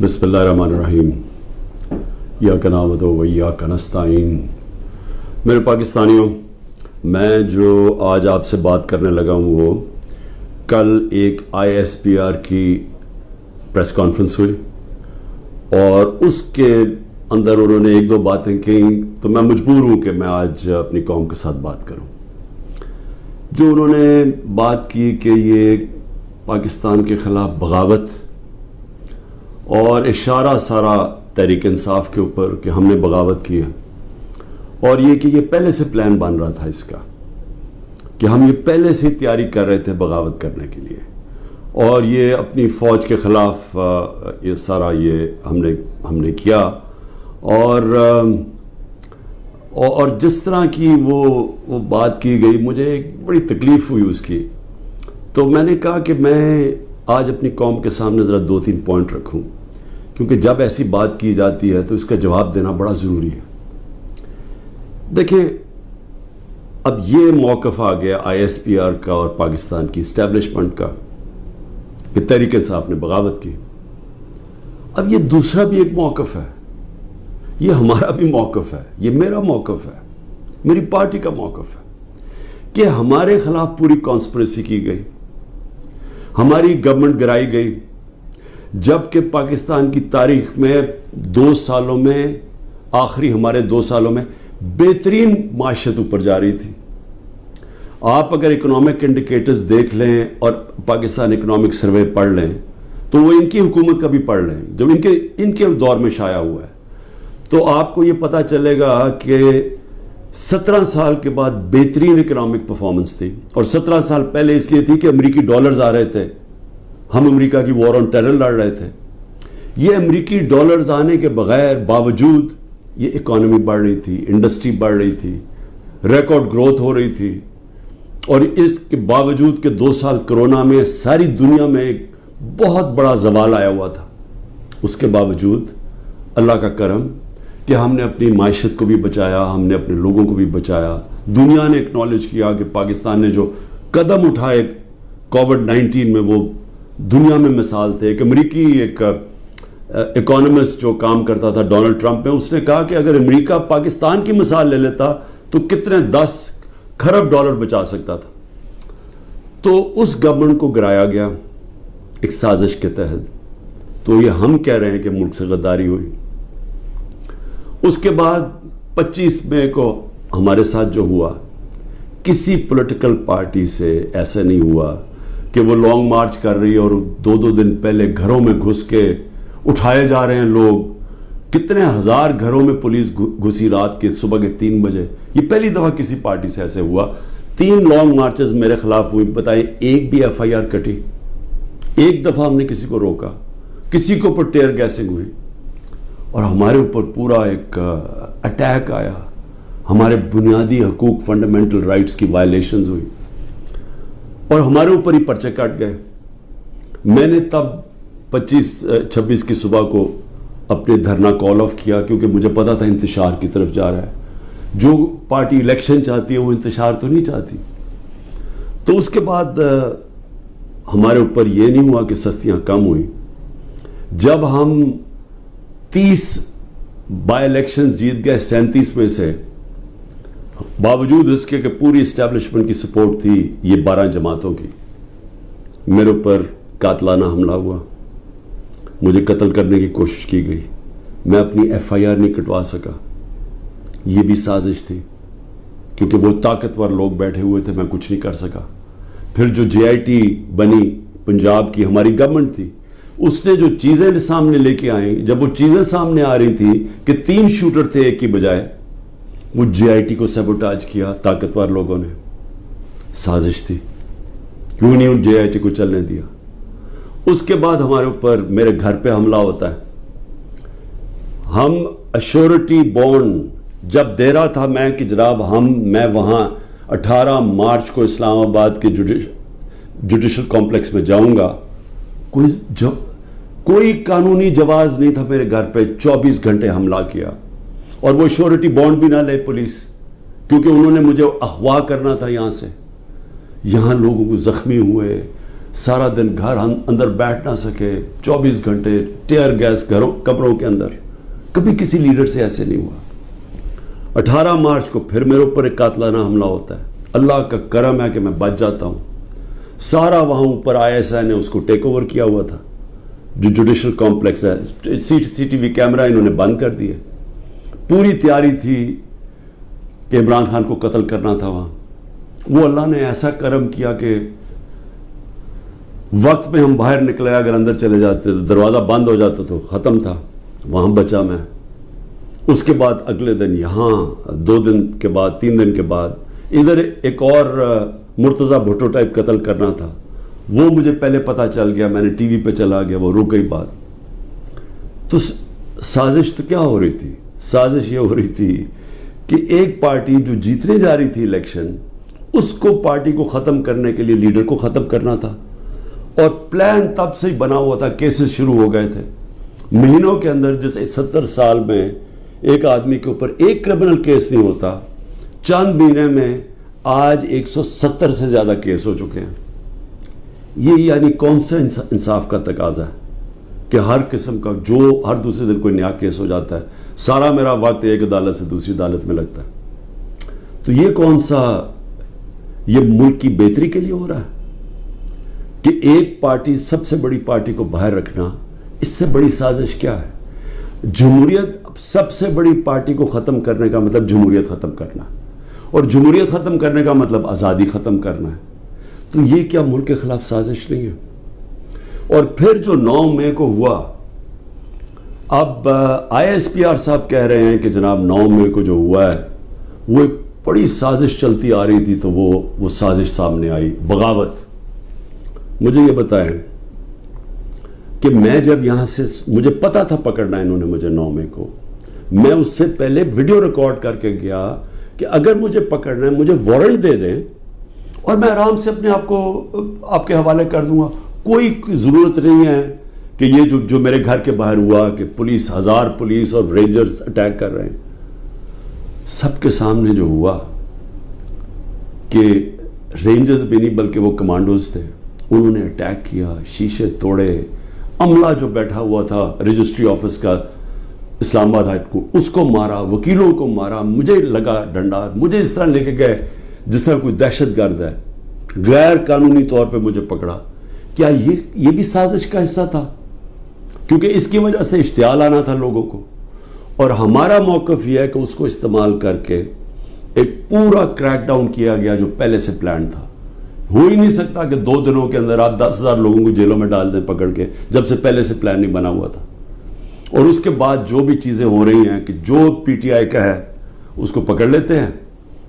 بسم اللہ الرحمن الرحیم ایاک نعبد و ایاک نستعین۔ میرے پاکستانیوں، میں جو آج آپ سے بات کرنے لگا ہوں وہ کل ایک ISPR کی پریس کانفرنس ہوئی اور اس کے اندر انہوں نے ایک دو باتیں کہیں تو میں مجبور ہوں کہ میں آج اپنی قوم کے ساتھ بات کروں۔ جو انہوں نے بات کی کہ یہ پاکستان کے خلاف بغاوت اور اشارہ سارا تحریک انصاف کے اوپر کہ ہم نے بغاوت کی ہے، اور یہ کہ یہ پہلے سے پلان بن رہا تھا اس کا کہ ہم یہ پہلے سے تیاری کر رہے تھے بغاوت کرنے کے لیے، اور یہ اپنی فوج کے خلاف یہ سارا یہ ہم نے کیا، اور جس طرح کی وہ بات کی گئی مجھے ایک بڑی تکلیف ہوئی اس کی۔ تو میں نے کہا کہ میں آج اپنی قوم کے سامنے ذرا 2-3 پوائنٹ رکھوں، کیونکہ جب ایسی بات کی جاتی ہے تو اس کا جواب دینا بڑا ضروری ہے۔ دیکھیں، اب یہ موقف آ گیا ISPR کا اور پاکستان کی اسٹیبلشمنٹ کا کہ تحریک انصاف نے بغاوت کی۔ اب یہ دوسرا بھی ایک موقف ہے، یہ ہمارا بھی موقف ہے، یہ میرا موقف ہے، میری پارٹی کا موقف ہے کہ ہمارے خلاف پوری کانسپریسی کی گئی، ہماری گورنمنٹ گرائی گئی، جبکہ پاکستان کی تاریخ میں 2 سالوں میں آخری ہمارے 2 سالوں میں بہترین معیشت اوپر جا رہی تھی۔ آپ اگر اکنامک انڈیکیٹرز دیکھ لیں اور پاکستان اکنامک سروے پڑھ لیں تو وہ ان کی حکومت کا بھی پڑھ لیں جو ان کے دور میں شائع ہوا ہے، تو آپ کو یہ پتہ چلے گا کہ 17 سال کے بعد بہترین اکنامک پرفارمنس تھی، اور 17 سال پہلے اس لیے تھی کہ امریکی ڈالرز آ رہے تھے، ہم امریکہ کی وار آن ٹیرر لڑ رہے تھے۔ یہ امریکی ڈالرز آنے کے بغیر باوجود یہ اکانومی بڑھ رہی تھی، انڈسٹری بڑھ رہی تھی، ریکارڈ گروتھ ہو رہی تھی، اور اس کے باوجود کہ 2 سال کرونا میں ساری دنیا میں ایک بہت بڑا زوال آیا ہوا تھا، اس کے باوجود اللہ کا کرم کہ ہم نے اپنی معیشت کو بھی بچایا، ہم نے اپنے لوگوں کو بھی بچایا۔ دنیا نے اکنالج کیا کہ پاکستان نے جو قدم اٹھائے کووڈ-19 میں وہ دنیا میں مثال تھے۔ ایک امریکی ایک اکانومسٹ جو کام کرتا تھا ڈونلڈ ٹرمپ میں، اس نے کہا کہ اگر امریکہ پاکستان کی مثال لے لیتا تو کتنے 10 کھرب ڈالر بچا سکتا تھا۔ تو اس گورنمنٹ کو گرایا گیا ایک سازش کے تحت، تو یہ ہم کہہ رہے ہیں کہ ملک سے غداری ہوئی۔ اس کے بعد 25 مئی کو ہمارے ساتھ جو ہوا، کسی پولیٹیکل پارٹی سے ایسا نہیں ہوا کہ وہ لانگ مارچ کر رہی ہے اور 2 دن پہلے گھروں میں گھس کے اٹھائے جا رہے ہیں لوگ، کتنے ہزار گھروں میں پولیس گھسی رات کے صبح کے 3 بجے۔ یہ پہلی دفعہ کسی پارٹی سے ایسے ہوا۔ 3 لانگ مارچز میرے خلاف ہوئی، بتائیں ایک بھی FIR کٹی؟ ایک دفعہ ہم نے کسی کو روکا؟ کسی کو اوپر ٹیئر گیسنگ ہوئی؟ اور ہمارے اوپر پورا ایک اٹیک آیا، ہمارے بنیادی حقوق فنڈامنٹل رائٹس کی وائلیشنز ہوئی، اور ہمارے اوپر ہی پرچے کٹ گئے۔ میں نے تب 26 کی صبح کو اپنے دھرنا کال آف کیا، کیونکہ مجھے پتا تھا انتشار کی طرف جا رہا ہے۔ جو پارٹی الیکشن چاہتی ہے وہ انتشار تو نہیں چاہتی۔ تو اس کے بعد ہمارے اوپر یہ نہیں ہوا کہ سستیاں کم ہوئیں۔ جب ہم 30 بائی الیکشنز جیت گئے 37 میں سے، باوجود اس کے کہ پوری اسٹیبلشمنٹ کی سپورٹ تھی یہ 12 جماعتوں کی، میرے اوپر قاتلانہ حملہ ہوا، مجھے قتل کرنے کی کوشش کی گئی، میں اپنی FIR نہیں کٹوا سکا۔ یہ بھی سازش تھی، کیونکہ وہ طاقتور لوگ بیٹھے ہوئے تھے، میں کچھ نہیں کر سکا۔ پھر جو JIT بنی پنجاب کی ہماری گورنمنٹ تھی، اس نے جو چیزیں سامنے لے کے آئیں، جب وہ چیزیں سامنے آ رہی تھیں کہ 3 شوٹر تھے ایک کی بجائے، وہ JIT کو سیبوٹاج کیا طاقتور لوگوں نے۔ سازش تھی، کیوں نہیں ان JIT کو چلنے دیا۔ اس کے بعد ہمارے اوپر میرے گھر پہ حملہ ہوتا ہے۔ ہم ایشورٹی بانڈ جب دے رہا تھا میں کہ جناب میں وہاں 18 مارچ کو اسلام آباد کے جوڈیشل کمپلیکس میں جاؤں گا، کوئی قانونی جواز نہیں تھا میرے گھر پہ، 24 گھنٹے حملہ کیا، اور وہ ایشورٹی بانڈ بھی نہ لے پولیس، کیونکہ انہوں نے مجھے اغوا کرنا تھا یہاں سے۔ یہاں لوگوں کو زخمی ہوئے، سارا دن گھر اندر بیٹھ نہ سکے, 24 گھنٹے ٹیئر گیس کمروں کے اندر. کبھی کسی لیڈر سے ایسے نہیں ہوا. 18 مارچ کو پھر میرے اوپر ایک قاتلانہ حملہ ہوتا ہے. اللہ کا کرم ہے کہ میں بچ جاتا ہوں. سارا وہاں اوپر ISI نے اس کو ٹیک اوور کیا ہوا تھا, جو جوڈیشل کمپلیکس ہے. CCTV کیمرہ انہوں نے بند کر دیے. پوری تیاری تھی کہ عمران خان کو قتل کرنا تھا وہاں. وہ اللہ نے ایسا کرم کیا کہ وقت پہ ہم باہر نکلے, اگر اندر چلے جاتے تو دروازہ بند ہو جاتا تو ختم تھا. وہاں بچا میں. اس کے بعد اگلے دن یہاں, 2 دن کے بعد 3 دن کے بعد ادھر ایک اور مرتضی بھٹو ٹائپ قتل کرنا تھا. وہ مجھے پہلے پتہ چل گیا, میں نے ٹی وی پہ چلا گیا, وہ رک گئی بات. تو سازش تو کیا ہو رہی تھی؟ سازش یہ ہو رہی تھی کہ ایک پارٹی جو جیتنے جا رہی تھی الیکشن, اس کو پارٹی کو ختم کرنے کے لیے لیڈر کو ختم کرنا تھا. اور پلان تب سے ہی بنا ہوا تھا. کیسز شروع ہو گئے تھے مہینوں کے اندر. جیسے 70 سال میں ایک آدمی کے اوپر ایک کرمنل کیس نہیں ہوتا, چند مہینے میں آج 170 سے زیادہ کیس ہو چکے ہیں. یہ یعنی کون سا انصاف کا تقاضا ہے کہ ہر قسم کا, جو ہر دوسرے دن کوئی نیا کیس ہو جاتا ہے. سارا میرا وقت ایک عدالت سے دوسری عدالت میں لگتا ہے. تو یہ کون سا, یہ ملک کی بہتری کے لیے ہو رہا ہے کہ ایک پارٹی, سب سے بڑی پارٹی کو باہر رکھنا؟ اس سے بڑی سازش کیا ہے؟ جمہوریت, سب سے بڑی پارٹی کو ختم کرنے کا مطلب جمہوریت ختم کرنا, اور جمہوریت ختم کرنے کا مطلب آزادی ختم کرنا ہے. تو یہ کیا ملک کے خلاف سازش نہیں ہے؟ اور پھر جو 9 مئی کو ہوا, اب ISPR صاحب کہہ رہے ہیں کہ جناب 9 مئی کو جو ہوا ہے وہ ایک بڑی سازش چلتی آ رہی تھی, تو وہ سازش سامنے آئی, بغاوت. مجھے یہ بتائیں کہ میں جب یہاں سے, مجھے پتا تھا پکڑنا انہوں نے مجھے 9 مئی کو, میں اس سے پہلے ویڈیو ریکارڈ کر کے گیا کہ اگر مجھے پکڑنا ہے مجھے وارنٹ دے دیں اور میں آرام سے اپنے آپ کو آپ کے حوالے کر دوں گا. کوئی ضرورت نہیں ہے کہ یہ جو میرے گھر کے باہر ہوا کہ پولیس, 1000 پولیس اور رینجرز اٹیک کر رہے ہیں. سب کے سامنے جو ہوا کہ رینجرز بھی نہیں بلکہ وہ کمانڈوز تھے, انہوں نے اٹیک کیا, شیشے توڑے. عملہ جو بیٹھا ہوا تھا رجسٹری آفس کا اسلام آباد ہائی کورٹ, اس کو مارا, وکیلوں کو مارا. مجھے لگا ڈنڈا, مجھے اس طرح لے کے گئے جس طرح کوئی دہشت گرد ہے. غیر قانونی طور پہ مجھے پکڑا. کیا یہ بھی سازش کا حصہ تھا؟ کیونکہ اس کی وجہ سے اشتعال آنا تھا لوگوں کو, اور ہمارا موقف یہ ہے کہ اس کو استعمال کر کے ایک پورا کریک ڈاؤن کیا گیا جو پہلے سے پلان تھا. ہو ہی نہیں سکتا کہ 2 دنوں کے اندر آپ 10,000 لوگوں کو جیلوں میں ڈال دیں پکڑ کے, جب سے پہلے سے پلان نہیں بنا ہوا تھا. اور اس کے بعد جو بھی چیزیں ہو رہی ہیں کہ جو PTI کا ہے اس کو پکڑ لیتے ہیں,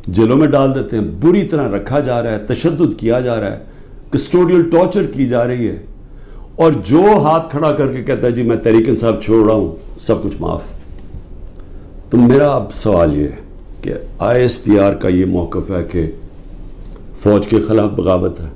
جیلوں میں ڈال دیتے ہیں, بری طرح رکھا جا رہا ہے, تشدد کیا جا رہا ہے, کسٹوڈیل ٹارچر کی جا رہی ہے. اور جو ہاتھ کھڑا کر کے کہتا ہے جی میں تحریک انصاف چھوڑ رہا ہوں, سب کچھ معاف. تو میرا اب سوال یہ ہے کہ ISPR کا یہ موقف ہے کہ فوج کے خلاف بغاوت ہے.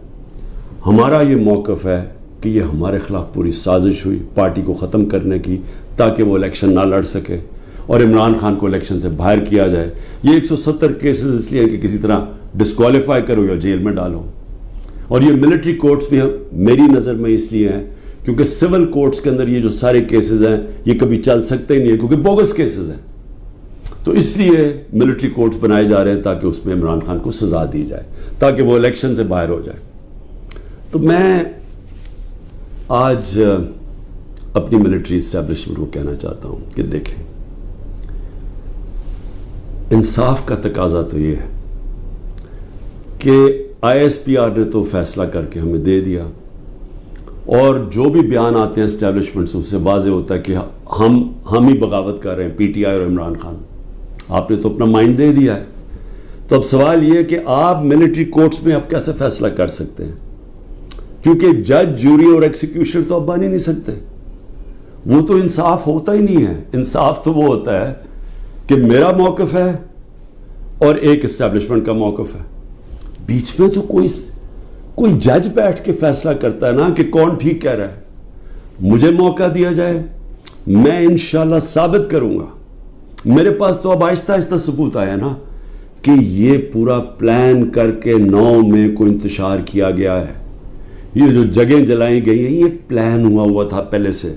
ہمارا یہ موقف ہے کہ یہ ہمارے خلاف پوری سازش ہوئی پارٹی کو ختم کرنے کی, تاکہ وہ الیکشن نہ لڑ سکے اور عمران خان کو الیکشن سے باہر کیا جائے. یہ 170 کیسز اس لیے کہ کسی طرح ڈسکوالیفائی کرو یا جیل میں ڈالو. اور یہ ملٹری کورٹس بھی میری نظر میں اس لیے ہیں کیونکہ سول کورٹس کے اندر یہ جو سارے کیسز ہیں یہ کبھی چل سکتے ہی نہیں ہیں, کیونکہ بوگس کیسز ہیں. تو اس لیے ملٹری کورٹس بنائے جا رہے ہیں تاکہ اس میں عمران خان کو سزا دی جائے, تاکہ وہ الیکشن سے باہر ہو جائے. تو میں آج اپنی ملٹری اسٹیبلشمنٹ کو کہنا چاہتا ہوں کہ دیکھیں, انصاف کا تقاضا تو یہ ہے کہ ISPR نے تو فیصلہ کر کے ہمیں دے دیا, اور جو بھی بیان آتے ہیں اسٹیبلشمنٹ سے اس سے واضح ہوتا ہے کہ ہم ہی بغاوت کر رہے ہیں, PTI اور عمران خان. آپ نے تو اپنا مائنڈ دے دیا ہے. تو اب سوال یہ ہے کہ آپ ملٹری کورٹس میں اب کیسے فیصلہ کر سکتے ہیں, کیونکہ جج, جوری اور ایکسیکیوشن تو اب بن ہی نہیں سکتے. وہ تو انصاف ہوتا ہی نہیں ہے. انصاف تو وہ ہوتا ہے کہ میرا موقف ہے اور ایک اسٹیبلشمنٹ کا موقف ہے. بیچ میں تو کوئی جج بیٹھ کے فیصلہ کرتا ہے نا کہ کون ٹھیک کہہ رہا ہے. مجھے موقع دیا جائے, میں انشاءاللہ ثابت کروں گا. میرے پاس تو اب آہستہ آہستہ ثبوت آیا نا کہ یہ پورا پلان کر کے 9 مئی کو انتشار کیا گیا ہے. یہ جو جگہیں جلائی گئی ہیں یہ پلان ہوا تھا پہلے سے.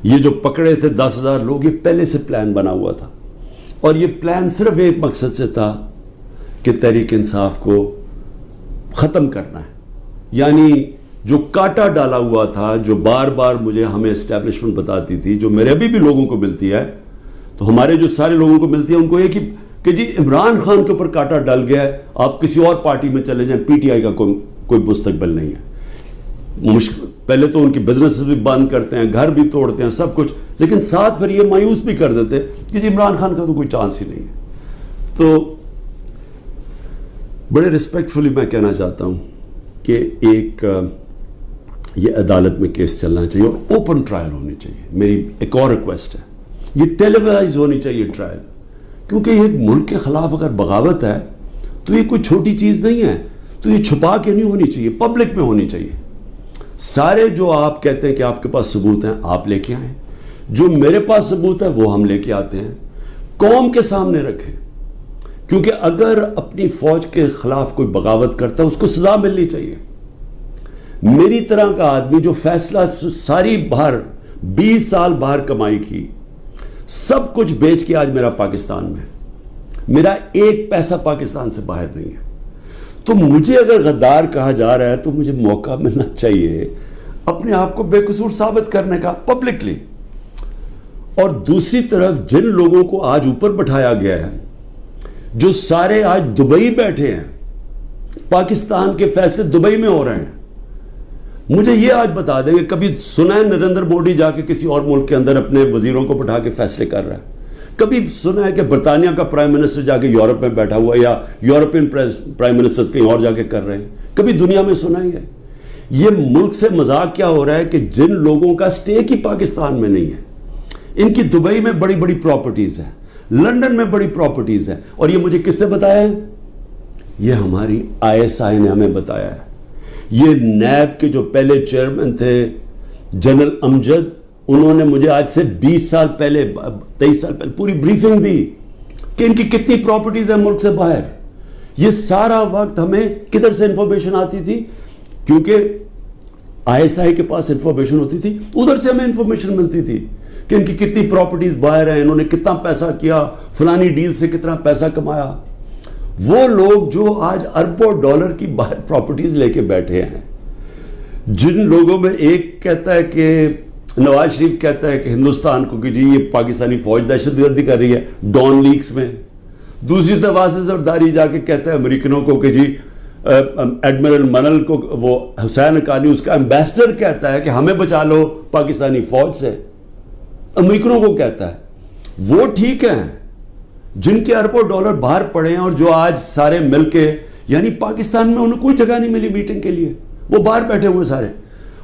یہ جو پکڑے تھے 10,000 لوگ یہ پہلے سے پلان بنا ہوا تھا, اور یہ پلان صرف ایک مقصد سے تھا کہ تحریک انصاف کو ختم کرنا ہے. یعنی جو کاٹا ڈالا ہوا تھا, جو بار بار مجھے ہمیں اسٹیبلشمنٹ بتاتی تھی, جو میرے ابھی بھی لوگوں کو ملتی ہے, تو ہمارے جو سارے لوگوں کو ملتی ہے ان کو یہ کہ جی عمران خان کے اوپر کاٹا ڈل گیا ہے, آپ کسی اور پارٹی میں چلے جائیں, پی ٹی آئی کا کوئی مستقبل نہیں ہے. پہلے تو ان کی بزنس بھی بند کرتے ہیں, گھر بھی توڑتے ہیں, سب کچھ, لیکن ساتھ پھر یہ مایوس بھی کر دیتے کہ جی عمران خان کا تو کوئی چانس ہی نہیں ہے. تو بڑے ریسپیکٹفلی میں کہنا چاہتا ہوں کہ ایک یہ عدالت میں کیس چلنا چاہیے اور اوپن ٹرائل ہونی چاہیے. میری ایک اور ریکویسٹ ہے, یہ ٹیلی وائز ہونی چاہیے ٹرائل, کیونکہ یہ ملک کے خلاف اگر بغاوت ہے تو یہ کوئی چھوٹی چیز نہیں ہے. تو یہ چھپا کے نہیں ہونی چاہیے, پبلک میں ہونی چاہیے. سارے جو آپ کہتے ہیں کہ آپ کے پاس ثبوت ہیں آپ لے کے آئیں, جو میرے پاس ثبوت ہے وہ ہم لے کے آتے ہیں, قوم کے سامنے رکھیں. کیونکہ اگر اپنی فوج کے خلاف کوئی بغاوت کرتا ہے اس کو سزا ملنی چاہیے. میری طرح کا آدمی جو فیصلہ ساری باہر 20 سال باہر کمائی کی, سب کچھ بیچ کے آج میرا پاکستان میں, میرا ایک پیسہ پاکستان سے باہر نہیں ہے. تو مجھے اگر غدار کہا جا رہا ہے تو مجھے موقع ملنا چاہیے اپنے آپ کو بے قصور ثابت کرنے کا پبلکلی. اور دوسری طرف جن لوگوں کو آج اوپر بٹھایا گیا ہے, جو سارے آج دبئی بیٹھے ہیں, پاکستان کے فیصلے دبئی میں ہو رہے ہیں. مجھے یہ آج بتا دیں کہ کبھی سنا ہے نریندر مودی جا کے کسی اور ملک کے اندر اپنے وزیروں کو بٹھا کے فیصلے کر رہا ہے؟ کبھی سنا ہے کہ برطانیہ کا پرائم منسٹر جا کے یورپ میں بیٹھا ہوا, یا یورپین پرائم منسٹر کہیں اور جا کے کر رہے ہیں؟ کبھی دنیا میں سنا ہی ہے؟ یہ ملک سے مذاق کیا ہو رہا ہے کہ جن لوگوں کا سٹیک ہی پاکستان میں نہیں ہے, ان کی دبئی میں بڑی بڑی پراپرٹیز ہیں, لندن میں بڑی پراپرٹیز ہیں, اور یہ مجھے کس نے بتایا ہے؟ یہ ہماری ISI نے ہمیں بتایا ہے. یہ نیب کے جو پہلے چیئرمین تھے جنرل امجد, انہوں نے مجھے آج سے 20 سال پہلے 23 سال پہلے پوری بریفنگ دی کہ ان کی کتنی پراپرٹیز ہیں ملک سے باہر. یہ سارا وقت ہمیں کدھر سے انفارمیشن آتی تھی؟ کیونکہ ISI کے پاس انفارمیشن ہوتی تھی, ادھر سے ہمیں انفارمیشن ملتی تھی کہ ان کی کتنی پراپرٹیز باہر ہیں, انہوں نے کتنا پیسہ کیا, فلانی ڈیل سے کتنا پیسہ کمایا. وہ لوگ جو آج اربوں ڈالر کی باہر پراپرٹیز لے کے بیٹھے ہیں, جن لوگوں میں ایک کہتا ہے کہ نواز شریف کہتا ہے کہ ہندوستان کو کہ جی یہ پاکستانی فوج دہشت گردی کر رہی ہے ڈان لیکس میں, دوسری طرف آصف زرداری جا کے کہتا ہے امریکنوں کو کہ جی ایڈمرل منل کو, وہ حسین حقانی اس کا ایمبیسڈر کہتا ہے کہ ہمیں بچا لو پاکستانی فوج سے, امریکنوں کو کہتا ہے. وہ ٹھیک ہیں جن کے اربوں ڈالر باہر پڑے ہیں, اور جو آج سارے مل کے, یعنی پاکستان میں انہیں کوئی جگہ نہیں ملی میٹنگ کے لیے, وہ باہر بیٹھے ہوئے سارے.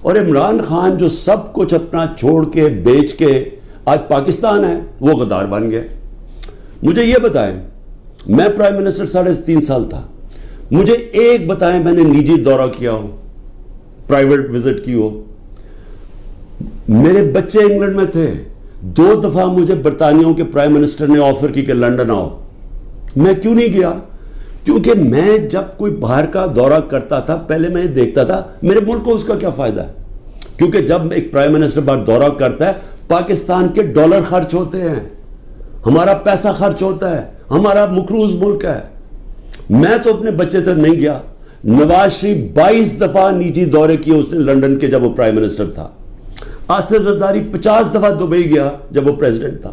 اور عمران خان جو سب کچھ اپنا چھوڑ کے بیچ کے آج پاکستان ہے, وہ غدار بن گئے. مجھے یہ بتائیں, میں پرائم منسٹر 3.5 سال تھا, مجھے ایک بتائیں میں نے نجی دورہ کیا ہو, پرائیویٹ وزٹ کی ہو. میرے بچے انگلینڈ میں تھے, 2 دفعہ مجھے برطانیوں کے پرائم منسٹر نے آفر کی کہ لنڈن آؤ, میں کیوں نہیں گیا؟ کیونکہ میں جب کوئی باہر کا دورہ کرتا تھا پہلے میں دیکھتا تھا میرے ملک کو اس کا کیا فائدہ ہے. کیونکہ جب ایک پرائم منسٹر باہر دورہ کرتا ہے, پاکستان کے ڈالر خرچ ہوتے ہیں, ہمارا پیسہ خرچ ہوتا ہے, ہمارا مقروض ملک ہے. میں تو اپنے بچے تک نہیں گیا. نواز شریف 22 دفعہ نجی دورے کیے اس نے لنڈن کے جب وہ پرائم منسٹر تھا. آصف زرداری 50 دفعہ دبئی گیا جب وہ پریزیڈنٹ تھا,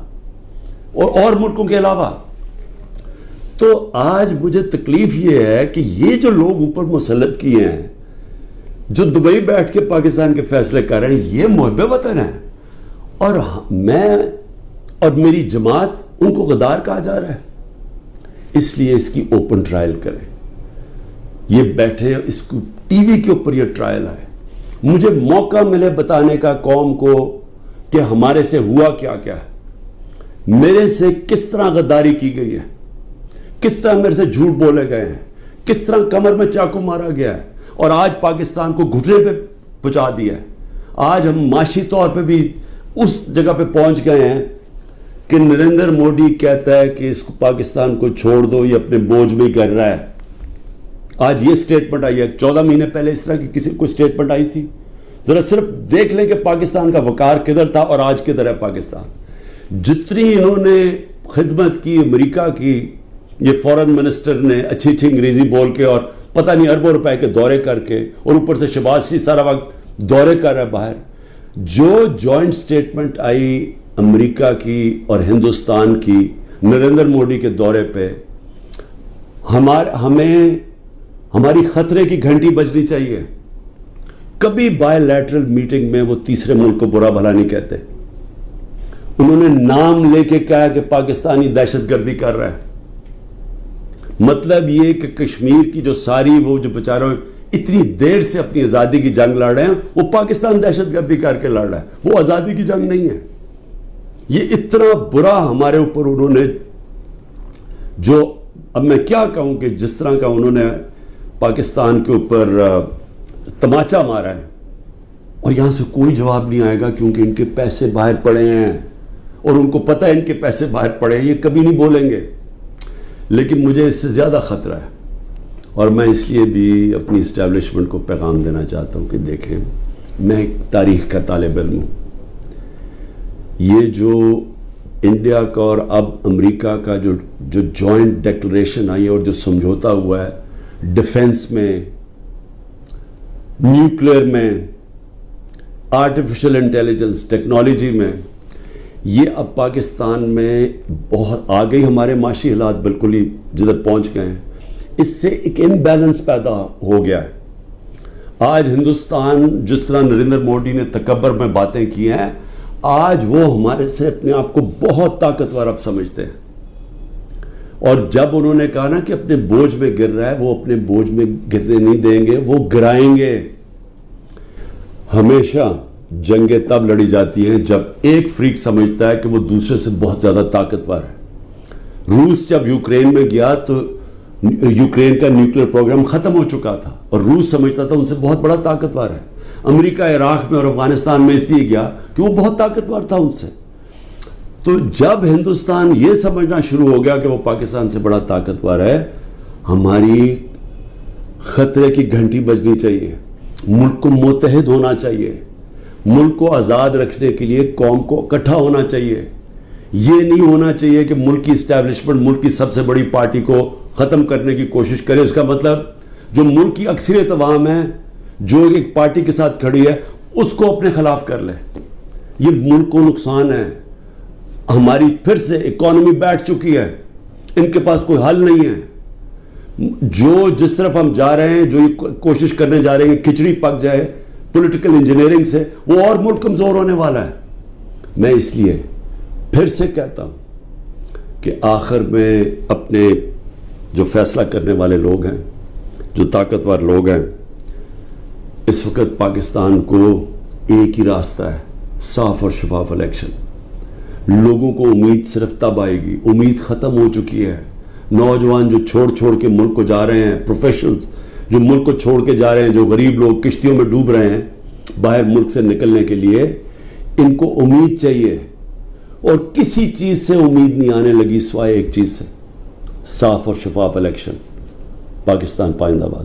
اور ملکوں کے علاوہ. تو آج مجھے تکلیف یہ ہے کہ یہ جو لوگ اوپر مسلط کیے ہیں, جو دبئی بیٹھ کے پاکستان کے فیصلے کر رہے ہیں, یہ محب وطن ہیں, اور میں اور میری جماعت ان کو غدار کہا جا رہا ہے. اس لیے اس کی اوپن ٹرائل کریں. یہ بیٹھے اس کو ٹی وی کے اوپر یہ ٹرائل آئے, مجھے موقع ملے بتانے کا قوم کو کہ ہمارے سے ہوا کیا کیا ہے, میرے سے کس طرح غداری کی گئی ہے, کس طرح میرے سے جھوٹ بولے گئے ہیں, کس طرح کمر میں چاقو مارا گیا ہے, اور آج پاکستان کو گھٹنے پہ پہنچا دیا ہے. آج ہم معاشی طور پہ بھی اس جگہ پہ پہنچ گئے ہیں کہ نریندر مودی کہتا ہے کہ اس کو پاکستان کو چھوڑ دو, یہ اپنے بوجھ میں کر رہا ہے. آج یہ سٹیٹمنٹ آئی ہے, 14 مہینے پہلے اس طرح کی کسی کوئی سٹیٹمنٹ آئی تھی؟ ذرا صرف دیکھ لیں کہ پاکستان کا وقار کدھر تھا اور آج کدھر ہے پاکستان. جتنی انہوں نے خدمت کی امریکہ کی, یہ فورن منسٹر نے اچھی اچھی انگریزی بول کے اور پتہ نہیں اربوں روپے کے دورے کر کے, اور اوپر سے شہباز شریف سارا وقت دورے کر رہا ہے باہر. جو جوائنٹ سٹیٹمنٹ آئی امریکہ کی اور ہندوستان کی نریندر مودی کے دورے پہ, ہمیں ہماری خطرے کی گھنٹی بجنی چاہیے. کبھی بائی لیٹرل میٹنگ میں وہ تیسرے ملک کو برا بھلا نہیں کہتے. انہوں نے نام لے کے کہا کہ پاکستانی دہشت گردی کر رہا ہے. مطلب یہ کہ کشمیر کی جو ساری وہ جو بیچاروں اتنی دیر سے اپنی آزادی کی جنگ لڑ رہے ہیں, وہ پاکستان دہشت گردی کر کے لڑ رہا ہے. وہ آزادی کی جنگ نہیں ہے. یہ اتنا برا ہمارے اوپر انہوں نے, جو اب میں کیا کہوں کہ جس طرح کا انہوں نے پاکستان کے اوپر تماچا مارا ہے, اور یہاں سے کوئی جواب نہیں آئے گا کیونکہ ان کے پیسے باہر پڑے ہیں اور ان کو پتہ ہے ان کے پیسے باہر پڑے ہیں. یہ کبھی نہیں بولیں گے. لیکن مجھے اس سے زیادہ خطرہ ہے, اور میں اس لیے بھی اپنی اسٹیبلشمنٹ کو پیغام دینا چاہتا ہوں کہ دیکھیں, میں ایک تاریخ کا طالب علم ہوں. یہ جو انڈیا کا اور اب امریکہ کا جو جوائنٹ ڈیکلریشن آئی ہے اور جو سمجھوتا ہوا ہے ڈیفنس میں, نیوکلیئر میں, آرٹیفیشل انٹیلیجنس ٹیکنالوجی میں, یہ اب پاکستان میں بہت آگے ہمارے معاشی حالات بالکل ہی جدھر پہنچ گئے ہیں. اس سے ایک امبیلنس پیدا ہو گیا ہے. آج ہندوستان جس طرح نریندر مودی نے تکبر میں باتیں کی ہیں, آج وہ ہمارے سے اپنے آپ کو بہت طاقتور اب سمجھتے ہیں. اور جب انہوں نے کہا نا کہ اپنے بوجھ میں گر رہا ہے, وہ اپنے بوجھ میں گرنے نہیں دیں گے, وہ گرائیں گے. ہمیشہ جنگیں تب لڑی جاتی ہیں جب ایک فریق سمجھتا ہے کہ وہ دوسرے سے بہت زیادہ طاقتور ہے. روس جب یوکرین میں گیا تو یوکرین کا نیوکلیئر پروگرام ختم ہو چکا تھا اور روس سمجھتا تھا ان سے بہت بڑا طاقتور ہے. امریکہ عراق میں اور افغانستان میں اس لیے گیا کہ وہ بہت طاقتور تھا ان سے. تو جب ہندوستان یہ سمجھنا شروع ہو گیا کہ وہ پاکستان سے بڑا طاقتور ہے, ہماری خطرے کی گھنٹی بجنی چاہیے. ملک کو متحد ہونا چاہیے. ملک کو آزاد رکھنے کے لیے قوم کو اکٹھا ہونا چاہیے. یہ نہیں ہونا چاہیے کہ ملک کی اسٹیبلشمنٹ ملک کی سب سے بڑی پارٹی کو ختم کرنے کی کوشش کرے. اس کا مطلب جو ملک کی اکثریت عوام ہے, جو ایک پارٹی کے ساتھ کھڑی ہے, اس کو اپنے خلاف کر لے. یہ ملک کو نقصان ہے. ہماری پھر سے اکانومی بیٹھ چکی ہے, ان کے پاس کوئی حل نہیں ہے. جو جس طرف ہم جا رہے ہیں, جو یہ کوشش کرنے جا رہے ہیں کہ کھچڑی پک جائے پولیٹیکل انجینئرنگ سے, وہ اور ملک کمزور ہونے والا ہے. میں اس لیے پھر سے کہتا ہوں کہ آخر میں اپنے جو فیصلہ کرنے والے لوگ ہیں, جو طاقتور لوگ ہیں, اس وقت پاکستان کو ایک ہی راستہ ہے, صاف اور شفاف الیکشن. لوگوں کو امید صرف تب آئے گی, امید ختم ہو چکی ہے. نوجوان جو چھوڑ کے ملک کو جا رہے ہیں, پروفیشنلز جو ملک کو چھوڑ کے جا رہے ہیں, جو غریب لوگ کشتیوں میں ڈوب رہے ہیں باہر ملک سے نکلنے کے لیے, ان کو امید چاہیے. اور کسی چیز سے امید نہیں آنے لگی سوائے ایک چیز سے, صاف اور شفاف الیکشن. پاکستان پائندہ باد.